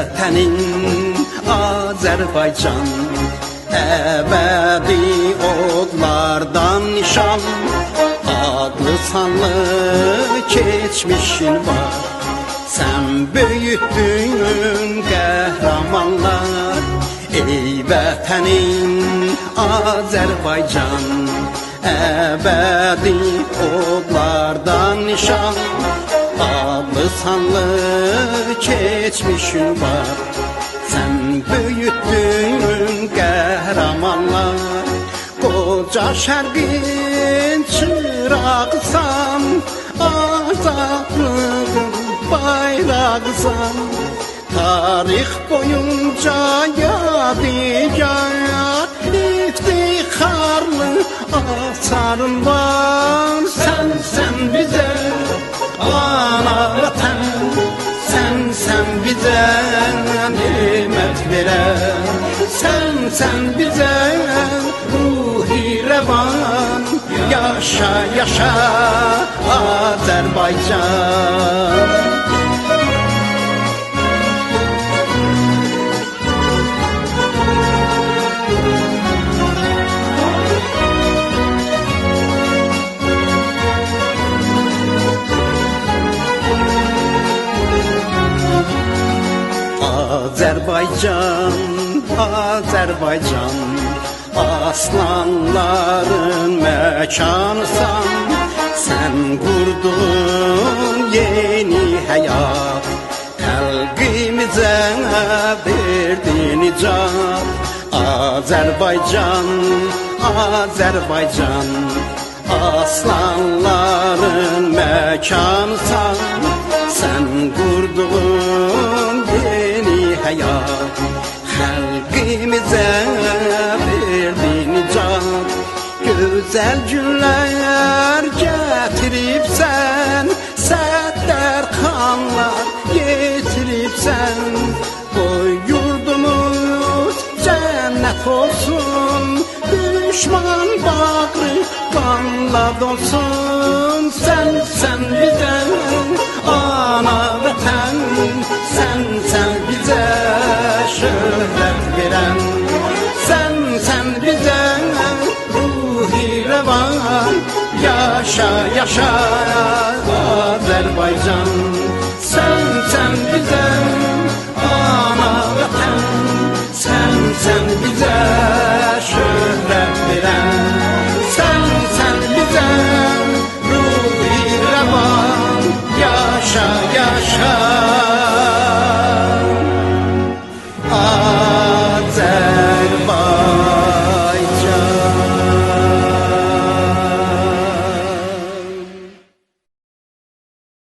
vətənin Azərbaycan, əbədi odlardan nişan, adlı sanlı keçmişin var. Sən böyütdün qəhrəmanlar, ey vətənin Azərbaycan, əbədi odlardan nişan, adlı sanlı keçmişin var. Sən böyütdün qəhrəmanlar, qoca şərqin çırağısan, azadlığın bayrağısan. Tarix boyunca yadigar, iftixarlı asarın var. Sən bizə ana vətən, sən bizə nimət verən. Sən bizə ruhi rəvan, yaşa yaşa Azərbaycan. Azərbaycan, Azərbaycan, aslanların məkanısan. Sən qurdun yeni həyat, xalqimizə verdin icat. Azərbaycan, Azərbaycan, aslanların məkanısan. Sən qurdun yeni həyat, xalqimizə verdin icat. Gözəl günlər gətiribsən, Səttərxanlar yetiribsən. Qoy yurdumuz cənnət olsun, düşman bağrı qanla dolsun. Sən bizə ana vətən, sən bizə şöhrət verən. Sən bizə ruhi rəvan, yaşa yaşa Azərbaycan. Sən bizə ana vətən, sən bizə şöhrət verən. Sən bizə ruhi rəvan, yaşa yaşa